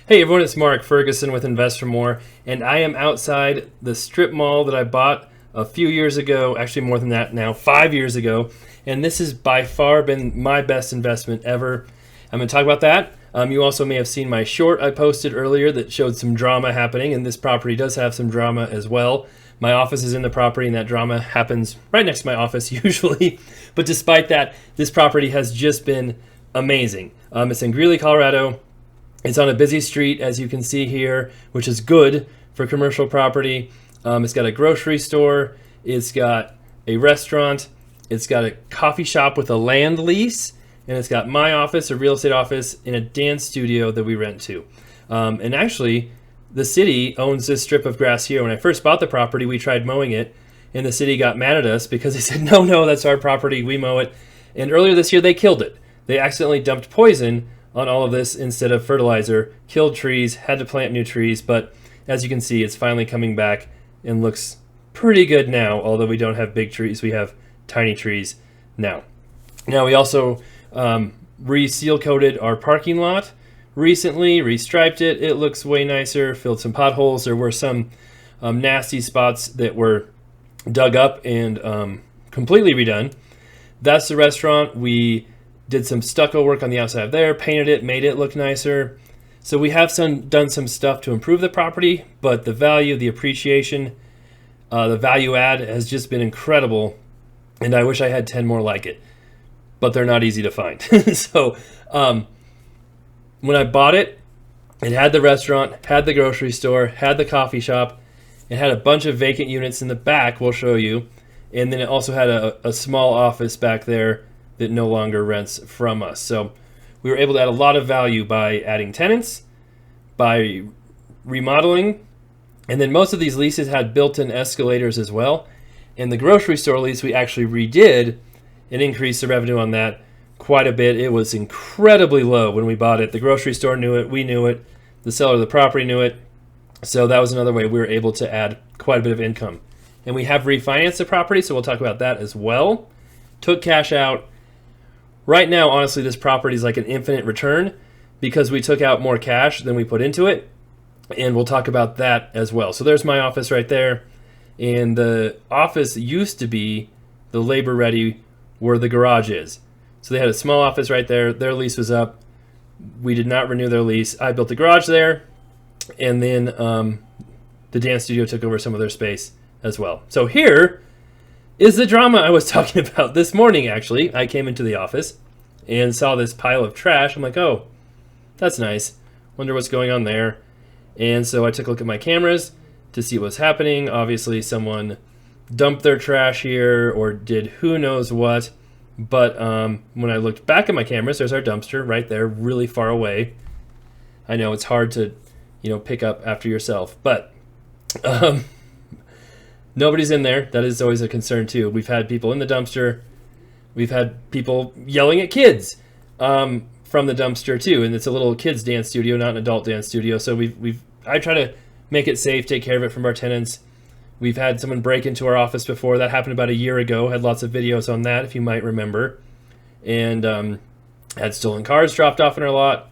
Hey everyone, it's Mark Ferguson with InvestorMore, and I am outside the strip mall that I bought a few years ago, actually more than that now, 5 years ago, and this has by far been my best investment ever. I'm going to talk about that. You also may have seen my short I posted earlier that showed some drama happening, and this property does have some drama as well. My office is in the property, and that drama happens right next to my office usually, but despite that, this property has just been amazing. It's in Greeley, Colorado. It's on a busy street, as you can see here, which is good for commercial property. It's got a grocery store, it's got a restaurant, it's got a coffee shop with a land lease, and it's got my office, a real estate office, and a dance studio that we rent to. And actually, the city owns this strip of grass here. When I first bought the property, we tried mowing it, and the city got mad at us because they said, no, that's our property, we mow it. And earlier this year, they killed it. They accidentally dumped poison on all of this instead of fertilizer, killed trees, had to plant new trees, but as you can see, it's finally coming back and looks pretty good now, although we don't have big trees, we have tiny trees now. Now we also re-seal coated our parking lot recently, restriped it, it looks way nicer, filled some potholes. There were some nasty spots that were dug up and completely redone. That's the restaurant. We did some stucco work on the outside of there, painted it, made it look nicer. So we have done some stuff to improve the property, but the value, the appreciation, the value add has just been incredible, and I wish I had 10 more like it, but they're not easy to find. So when I bought it, it had the restaurant, had the grocery store, had the coffee shop, it had a bunch of vacant units in the back, we'll show you, and then it also had a small office back there that no longer rents from us. So we were able to add a lot of value by adding tenants, by remodeling, and then most of these leases had built-in escalators as well. And the grocery store lease we actually redid and increased the revenue on that quite a bit. It was incredibly low when we bought it. The grocery store knew it, we knew it, the seller of the property knew it. So that was another way we were able to add quite a bit of income. And we have refinanced the property, so we'll talk about that as well. Took cash out. Right now, honestly, this property is like an infinite return because we took out more cash than we put into it, and we'll talk about that as well. So there's my office right there, and the office used to be the labor ready where the garage is. So they had a small office right there. Their lease was up. We did not renew their lease. I built the garage there, and then the dance studio took over some of their space as well. So here is the drama I was talking about this morning, actually. I came into the office and saw this pile of trash. I'm like, oh, that's nice. Wonder what's going on there. And so I took a look at my cameras to see what's happening. Obviously, someone dumped their trash here or did who knows what. But when I looked back at my cameras, there's our dumpster right there, really far away. I know it's hard to, pick up after yourself, but nobody's in there. That is always a concern too. We've had people in the dumpster. We've had people yelling at kids from the dumpster too. And it's a little kids dance studio, not an adult dance studio. So I try to make it safe, take care of it from our tenants. We've had someone break into our office before. That happened about a year ago. Had lots of videos on that, if you might remember. And had stolen cars dropped off in our lot.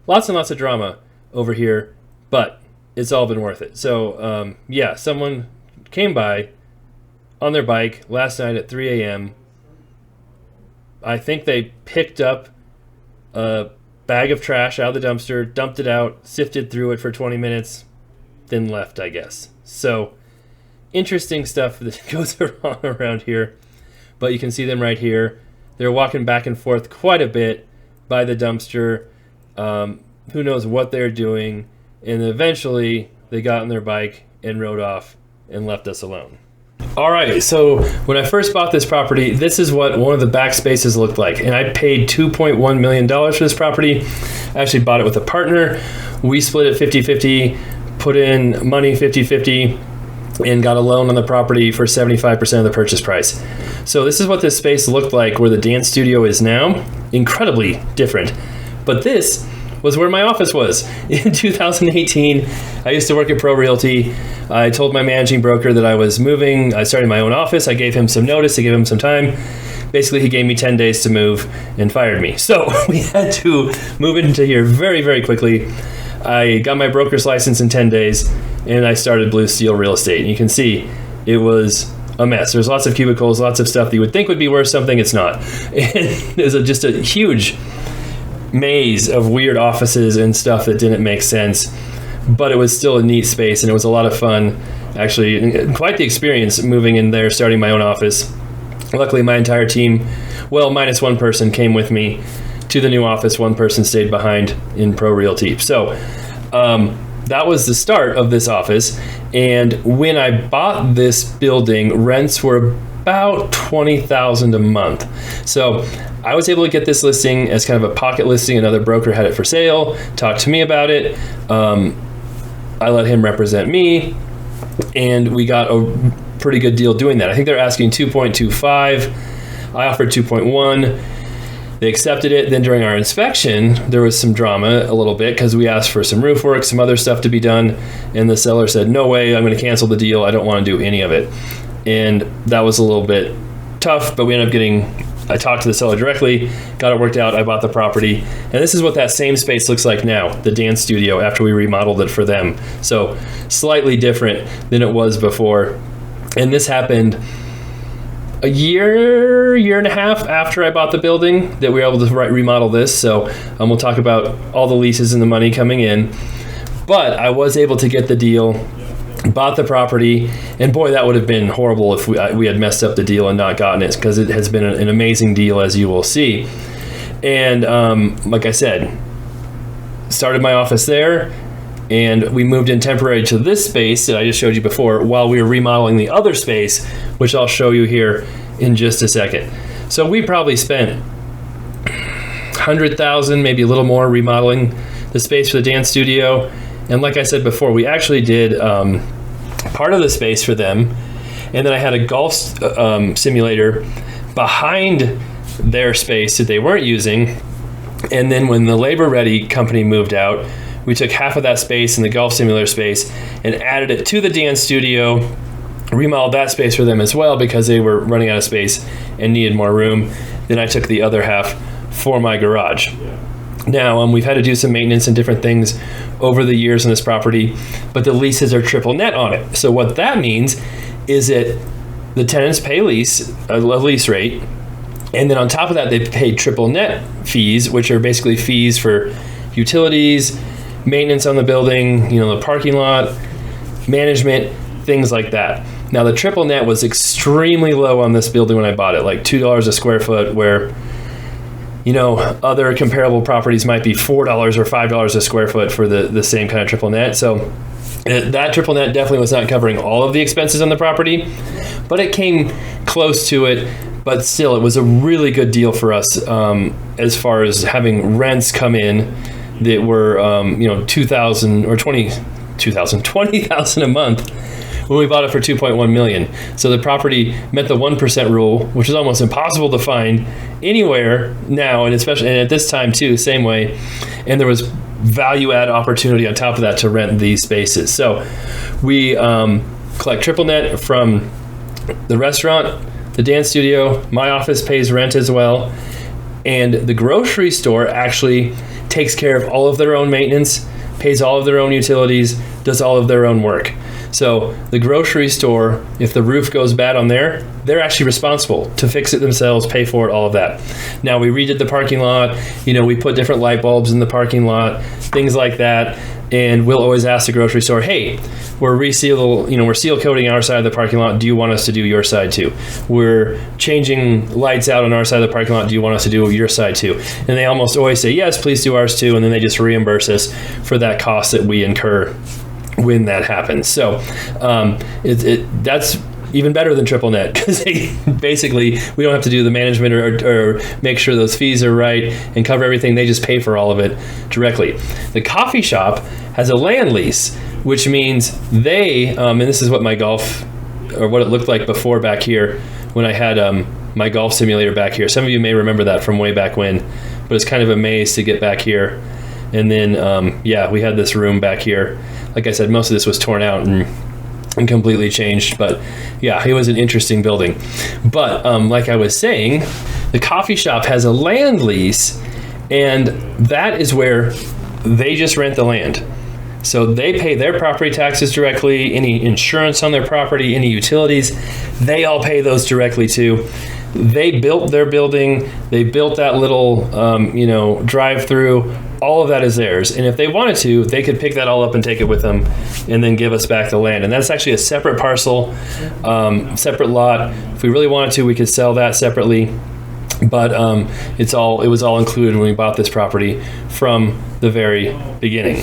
Lots and lots of drama over here, but it's all been worth it. So someone came by on their bike last night at 3 a.m. I think they picked up a bag of trash out of the dumpster, dumped it out, sifted through it for 20 minutes, then left, I guess. So interesting stuff that goes on around here, but you can see them right here. They're walking back and forth quite a bit by the dumpster. Who knows what they're doing, and eventually they got on their bike and rode off and left us alone. All right, so when I first bought this property, this is what one of the back spaces looked like, and I paid $2.1 million for this property. I actually bought it with a partner. We split it 50-50, put in money 50-50, and got a loan on the property for 75% of the purchase price. So this is what this space looked like where the dance studio is now. Incredibly different. But this was where my office was in 2018. I used to work at Pro Realty. I told my managing broker that I was moving. I started my own office. I gave him some notice. I gave him some time. Basically, he gave me 10 days to move and fired me. So we had to move into here very, very quickly. I got my broker's license in 10 days, and I started Blue Steel Real Estate. And you can see it was a mess. There's lots of cubicles, lots of stuff that you would think would be worth something. It's not. And there's just a huge maze of weird offices and stuff that didn't make sense. But it was still a neat space, and it was a lot of fun. Actually, quite the experience moving in there, starting my own office. Luckily, my entire team, well, minus one person, came with me to the new office. One person stayed behind in Pro Realty. So that was the start of this office. And when I bought this building, rents were about $20,000 a month. So I was able to get this listing as kind of a pocket listing. Another broker had it for sale, talked to me about it. I let him represent me, and we got a pretty good deal doing that. I think they're asking 2.25. I offered 2.1. They accepted it. Then during our inspection, there was some drama a little bit because we asked for some roof work, some other stuff to be done, and the seller said, no way, I'm going to cancel the deal. I don't want to do any of it. And that was a little bit tough, but we ended up I talked to the seller directly, got it worked out, I bought the property. And this is what that same space looks like now, the dance studio, after we remodeled it for them. So slightly different than it was before. And this happened a year and a half after I bought the building that we were able to remodel this. So we'll talk about all the leases and the money coming in. But I was able to get the deal, bought the property, and boy, that would have been horrible if we had messed up the deal and not gotten it, because it has been an amazing deal, as you will see. And like I said, started my office there, and we moved in temporary to this space that I just showed you before while we were remodeling the other space, which I'll show you here in just a second. So we probably spent $100,000, maybe a little more, remodeling the space for the dance studio. And like I said before, we actually did part of the space for them. And then I had a golf simulator behind their space that they weren't using. And then when the Labor Ready company moved out, we took half of that space in the golf simulator space and added it to the dance studio, remodeled that space for them as well because they were running out of space and needed more room. Then I took the other half for my garage. Now, we've had to do some maintenance and different things over the years on this property, but the leases are triple net on it. So what that means is that the tenants pay a lease rate, and then on top of that, they pay triple net fees, which are basically fees for utilities, maintenance on the building, the parking lot, management, things like that. Now, the triple net was extremely low on this building when I bought it, like $2 a square foot, where other comparable properties might be $4 or $5 a square foot for the same kind of triple net. So that triple net definitely was not covering all of the expenses on the property, but it came close to it. But still, it was a really good deal for us as far as having rents come in that were $2,000 or $20,000 a month when we bought it for $2.1 million. So the property met the 1% rule, which is almost impossible to find anywhere now, and especially at this time too, same way. And there was value add opportunity on top of that to rent these spaces. So we collect triple net from the restaurant, the dance studio, my office pays rent as well, and the grocery store actually takes care of all of their own maintenance, pays all of their own utilities, does all of their own work. So the grocery store, if the roof goes bad on there, they're actually responsible to fix it themselves, pay for it, all of that. Now, we redid the parking lot, we put different light bulbs in the parking lot, things like that. And we'll always ask the grocery store, hey, we're seal coating our side of the parking lot. Do you want us to do your side too? We're changing lights out on our side of the parking lot. Do you want us to do your side too? And they almost always say, yes, please do ours too. And then they just reimburse us for that cost that we incur when that happens. So that's even better than triple net, because basically we don't have to do the management or make sure those fees are right and cover everything. They just pay for all of it directly. The coffee shop has a land lease, which means they, and this is what my golf, or what it looked like before back here when I had my golf simulator back here. Some of you may remember that from way back when, but it's kind of a maze to get back here. And then, we had this room back here. Like I said, most of this was torn out and completely changed, but yeah, it was an interesting building. But like I was saying, the coffee shop has a land lease, and that is where they just rent the land. So they pay their property taxes directly, any insurance on their property, any utilities, they all pay those directly too. They built their building, they built that little, drive-through. All of that is theirs. And if they wanted to, they could pick that all up and take it with them and then give us back the land. And that's actually a separate parcel, separate lot. If we really wanted to, we could sell that separately. But it was all included when we bought this property from the very beginning.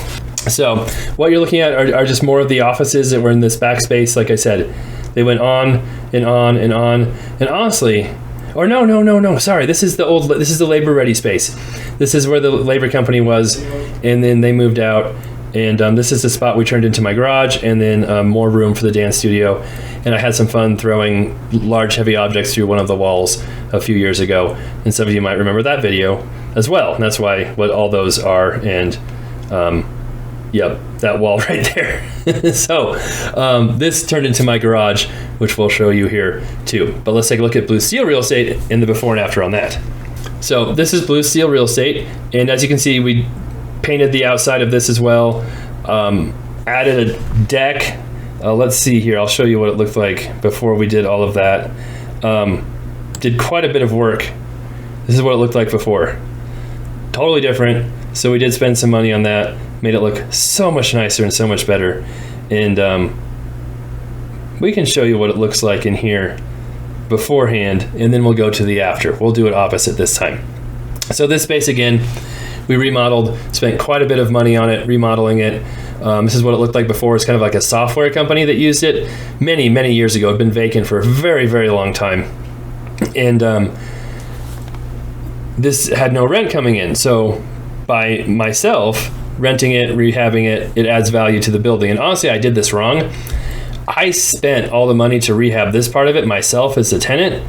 So what you're looking at are just more of the offices that were in this back space. Like I said, they went on and on and on. And honestly, or no, sorry, this is the labor ready space. This is where the labor company was, and then they moved out. And this is the spot we turned into my garage, and then more room for the dance studio. And I had some fun throwing large, heavy objects through one of the walls a few years ago. And some of you might remember that video as well. And that's what all those are. And yep, that wall right there. So this turned into my garage, which we'll show you here too. But let's take a look at Blue Steel Real Estate in the before and after on that. So this is Blue Steel Real Estate. And as you can see, we painted the outside of this as well, added a deck. Let's see here, I'll show you what it looked like before we did all of that. Did quite a bit of work. This is what it looked like before. Totally different. So we did spend some money on that, made it look so much nicer and so much better. And we can show you what it looks like in here beforehand, and then we'll go to the after. We'll do it opposite this time. So this space again, we remodeled, spent quite a bit of money on it, remodeling it. This is what it looked like before. It's kind of like a software company that used it many, many years ago. It had been vacant for a very, very long time. And this had no rent coming in. So by myself renting it, rehabbing it, it adds value to the building. And honestly, I did this wrong. I spent all the money to rehab this part of it myself as a tenant,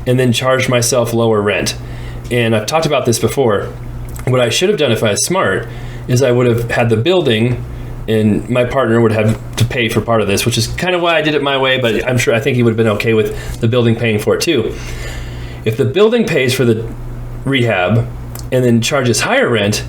and then charged myself lower rent. And I've talked about this before. What I should have done if I was smart is I would have had the building, and my partner would have to pay for part of this, which is kind of why I did it my way, but I think he would have been okay with the building paying for it too. If the building pays for the rehab and then charges higher rent,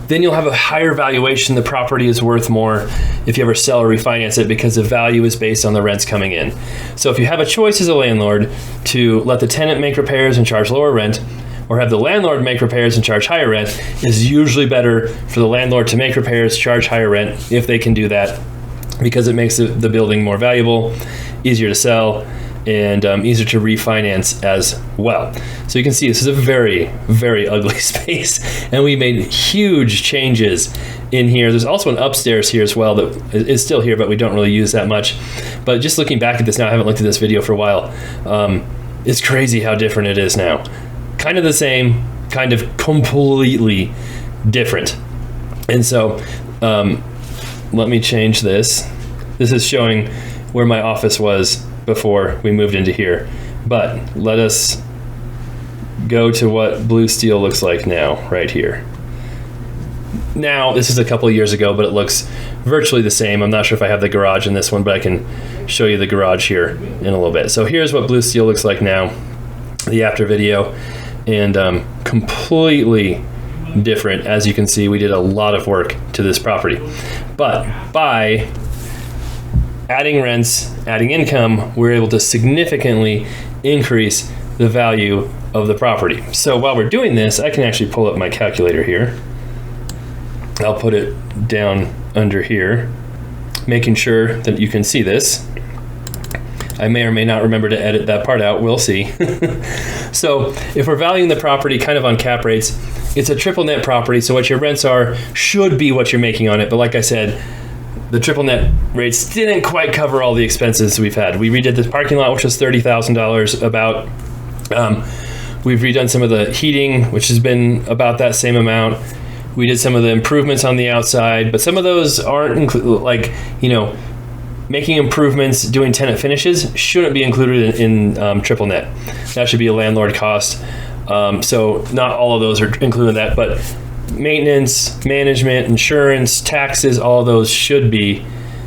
then you'll have a higher valuation. The property is worth more if you ever sell or refinance it, because the value is based on the rents coming in. So if you have a choice as a landlord to let the tenant make repairs and charge lower rent, or have the landlord make repairs and charge higher rent, is usually better for the landlord to make repairs, charge higher rent if they can do that, because it makes the building more valuable, easier to sell, and easier to refinance as well. So you can see this is a very, very ugly space, and we made huge changes in here. There's also an upstairs here as well that is still here, but we don't really use that much. But just looking back at this now, I haven't looked at this video for a while. It's crazy how different it is now. Kind of the same, kind of completely different. And so let me change this. This is showing where my office was before we moved into here. But let us go to what Blue Steel looks like now, right here. Now, this is a couple of years ago, but it looks virtually the same. I'm not sure if I have the garage in this one, but I can show you the garage here in a little bit. So here's what Blue Steel looks like now, the after video. And completely different. As you can see, we did a lot of work to this property. But by adding rents, adding income, we're able to significantly increase the value of the property. So while we're doing this, I can actually pull up my calculator here. I'll put it down under here, making sure that you can see this. I may or may not remember to edit that part out. We'll see. So if we're valuing the property kind of on cap rates, it's a triple net property. So what your rents are should be what you're making on it. But like I said, the triple net rates didn't quite cover all the expenses we've had. We redid this parking lot, which was $30,000 about. We've redone some of the heating, which has been about that same amount. We did some of the improvements on the outside, but some of those aren't like, making improvements, doing tenant finishes shouldn't be included in triple net. That should be a landlord cost. So not all of those are included in that, but maintenance, management, insurance, taxes, all of those should be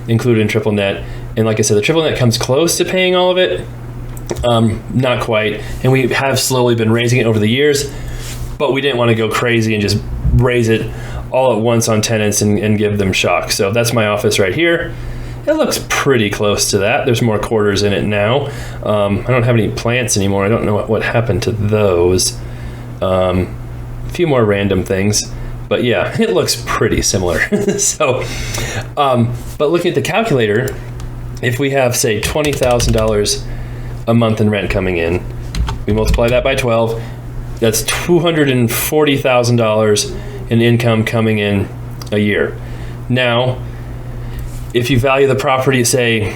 included in triple net. And like I said, the triple net comes close to paying all of it. Not quite. And we have slowly been raising it over the years, but we didn't want to go crazy and just raise it all at once on tenants and give them shock. So that's my office right here. It looks pretty close to that. There's more quarters in it now. I don't have any plants anymore. I don't know what happened to those. A few more random things. But yeah, it looks pretty similar. So, but looking at the calculator, if we have, say, $20,000 a month in rent coming in, we multiply that by 12, that's $240,000 in income coming in a year. Now, if you value the property, say,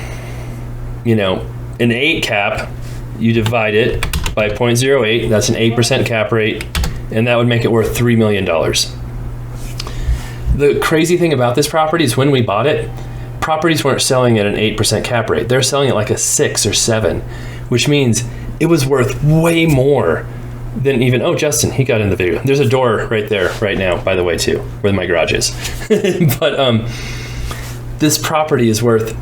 an 8 cap, you divide it by 0.08, that's an 8% cap rate, and that would make it worth $3 million. The crazy thing about this property is when we bought it, properties weren't selling at an 8% cap rate. They're selling at like a 6 or 7, which means it was worth way more than even, oh, Justin, he got in the video. There's a door right there right now, by the way, too, where my garage is. But this property was worth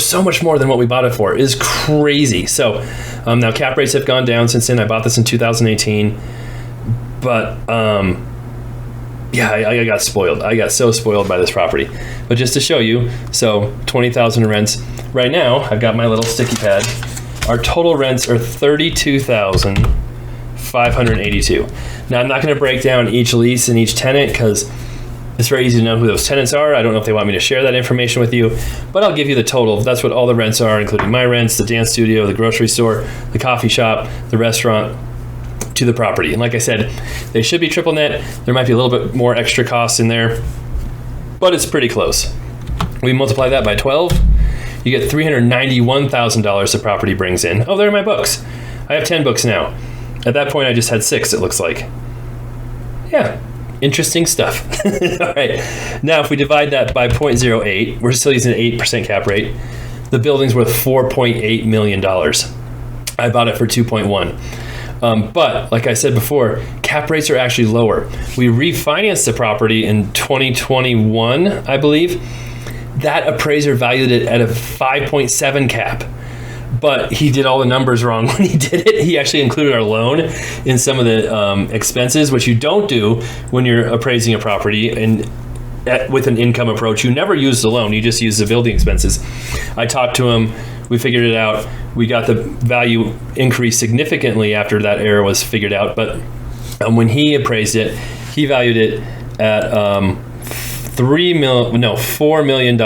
so much more than what we bought it for. It is crazy. So now cap rates have gone down since then. I bought this in 2018. But yeah, I got spoiled. I got so spoiled by this property. But just to show you, so 20,000 rents. Right now, I've got my little sticky pad. Our total rents are 32,582. Now, I'm not going to break down each lease and each tenant because it's very easy to know who those tenants are. I don't know if they want me to share that information with you, but I'll give you the total. That's what all the rents are, including my rents, the dance studio, the grocery store, the coffee shop, the restaurant, to the property. And like I said, they should be triple net. There might be a little bit more extra costs in there, but it's pretty close. We multiply that by 12, you get $391,000 the property brings in. Oh, there are my books. I have 10 books now. At that point, I just had 6, it looks like. Yeah, interesting stuff. All right, now if we divide that by 0.08, we're still using an 8% cap rate. The building's worth $4.8 million. I bought it for 2.1. But like I said before, cap rates are actually lower. We refinanced the property in 2021, I believe. That appraiser valued it at a 5.7 cap. But he did all the numbers wrong when he did it. He actually included our loan in some of the expenses, which you don't do when you're appraising a property. And with an income approach, you never use the loan. You just use the building expenses. I talked to him. We figured it out. We got the value increase significantly after that error was figured out. But when he appraised it, he valued it at $4 million,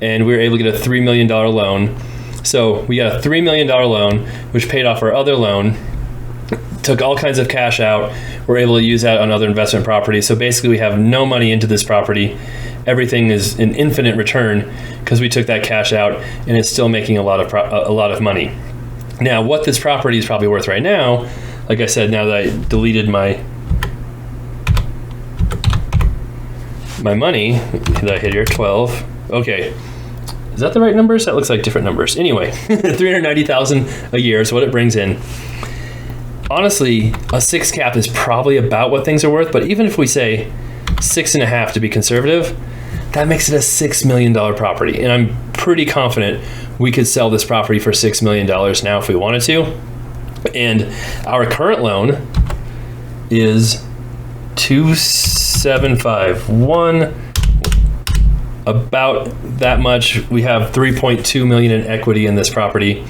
and we were able to get a $3 million loan. So we got a $3 million loan, which paid off our other loan, took all kinds of cash out. We're able to use that on other investment properties. So basically we have no money into this property. Everything is an infinite return because we took that cash out, and it's still making a lot of money. Now, what this property is probably worth right now, like I said, now that I deleted my money that I hit here, 12. Okay, is that the right numbers? That looks like different numbers. Anyway, 390,000 a year is what it brings in. Honestly, a 6 cap is probably about what things are worth, but even if we say 6.5 to be conservative, that makes it a $6 million property. And I'm pretty confident we could sell this property for $6 million now if we wanted to. And our current loan is 2,751, about that much. We have 3.2 million in equity in this property.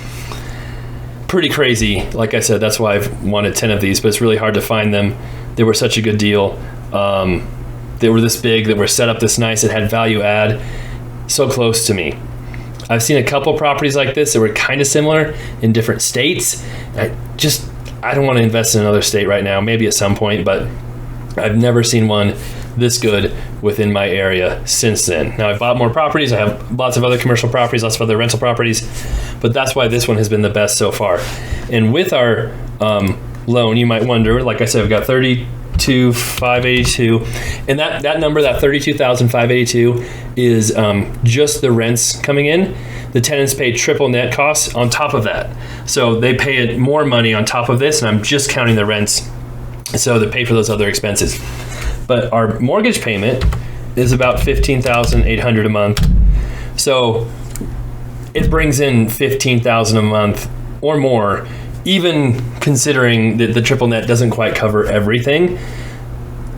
Pretty crazy. Like I said, that's why I've wanted 10 of these, but it's really hard to find them. They were such a good deal. They were this big, that were set up this nice, it had value add, so close to me. I've seen a couple properties like this that were kind of similar in different states. I don't want to invest in another state right now, maybe at some point, but I've never seen one this good within my area since then. Now, I've bought more properties. I have lots of other commercial properties, lots of other rental properties, but that's why this one has been the best so far. And with our loan, you might wonder, like I said, we've got 32,582, and that number, that 32,582, is just the rents coming in. The tenants pay triple net costs on top of that, so they pay more money on top of this, and I'm just counting the rents, so they pay for those other expenses. But our mortgage payment is about $15,800 a month, so it brings in $15,000 a month or more, even considering that the triple net doesn't quite cover everything.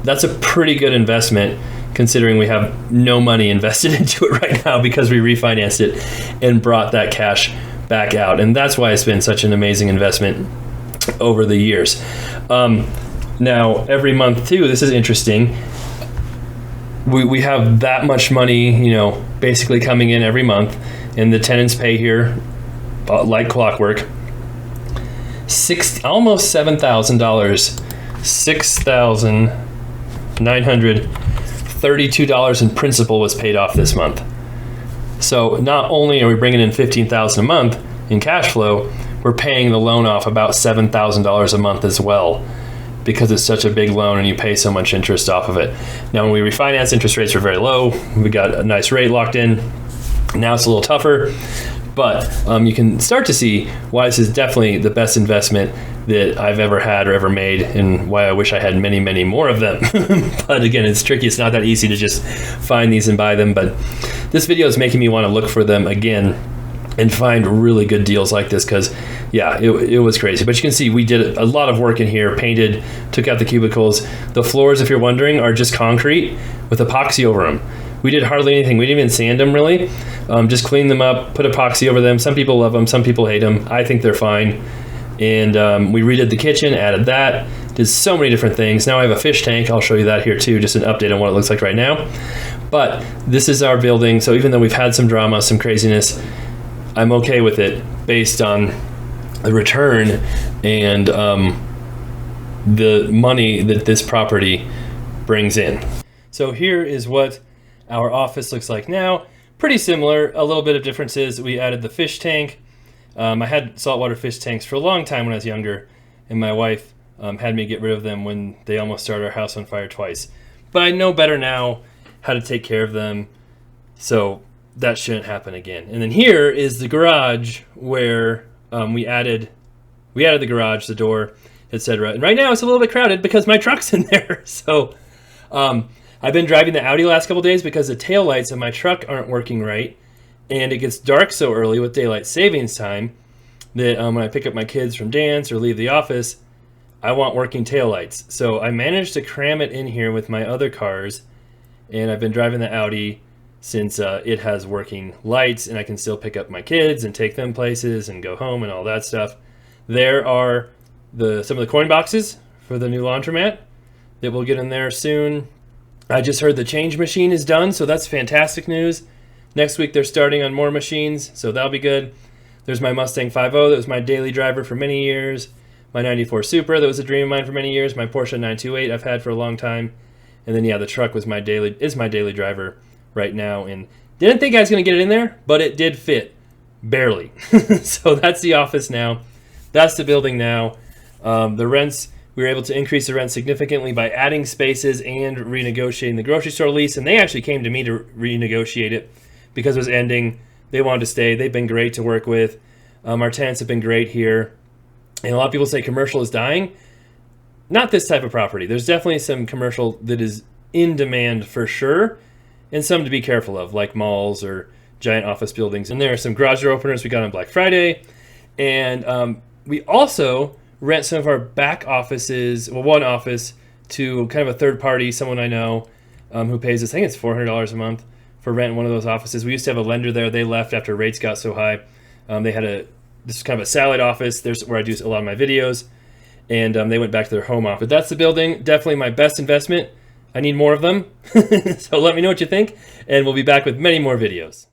that's a pretty good investment considering we have no money invested into it right now because we refinanced it and brought that cash back out. And that's why it's been such an amazing investment over the years. Now, every month too, this is interesting. We have that much money, you know, basically coming in every month, and the tenants pay here like clockwork. Almost $7,000, $6,932 in principal was paid off this month. So not only are we bringing in $15,000 a month in cash flow, we're paying the loan off about $7,000 a month as well, because it's such a big loan and you pay so much interest off of it. Now, when we refinance, interest rates are very low. We got a nice rate locked in. Now it's a little tougher, but you can start to see why this is definitely the best investment that I've ever had or ever made, and why I wish I had many, many more of them. But again, it's tricky. It's not that easy to just find these and buy them. But this video is making me want to look for them again and find really good deals like this, because yeah, it was crazy. But you can see we did a lot of work in here, painted, took out the cubicles. The floors, if you're wondering, are just concrete with epoxy over them. We did hardly anything. We didn't even sand them really. Just cleaned them up, put epoxy over them. Some people love them, some people hate them. I think they're fine. And we redid the kitchen, added that, did so many different things. Now I have a fish tank. I'll show you that here too, just an update on what it looks like right now. But this is our building. So even though we've had some drama, some craziness, I'm okay with it based on the return and the money that this property brings in. So here is what our office looks like now. Pretty similar, a little bit of differences. We added the fish tank. I had saltwater fish tanks for a long time when I was younger, and my wife had me get rid of them when they almost started our house on fire twice. But I know better now how to take care of them, so that shouldn't happen again. And then here is the garage where we added the garage, the door, etc. And right now it's a little bit crowded because my truck's in there. So I've been driving the Audi last couple days because the taillights of my truck aren't working right. And it gets dark so early with daylight savings time that when I pick up my kids from dance or leave the office, I want working taillights. So I managed to cram it in here with my other cars, and I've been driving the Audi since it has working lights, and I can still pick up my kids and take them places and go home and all that stuff. There are some of the coin boxes for the new laundromat that we'll get in there soon. I just heard the change machine is done, so that's fantastic news. Next week they're starting on more machines, so that'll be good. There's my Mustang 5.0 that was my daily driver for many years. My 94 Supra that was a dream of mine for many years. My Porsche 928 I've had for a long time. And then yeah, the truck is my daily driver right now, and didn't think I was going to get it in there, but it did fit, barely. So that's the office now. That's the building now. The rents, we were able to increase the rent significantly by adding spaces and renegotiating the grocery store lease, and they actually came to me to renegotiate it because it was ending. They wanted to stay. They've been great to work with. Our tenants have been great here, and a lot of people say commercial is dying. Not this type of property. There's definitely some commercial that is in demand for sure, and some to be careful of, like malls or giant office buildings. And there are some garage door openers we got on Black Friday. And we also rent some of our back offices, well, one office, to kind of a third party, someone I know, who pays us, I think it's $400 a month for rent in one of those offices. We used to have a lender there. They left after rates got so high. This is kind of a satellite office. There's where I do a lot of my videos. And they went back to their home office. But that's the building. Definitely my best investment. I need more of them. So let me know what you think, and we'll be back with many more videos.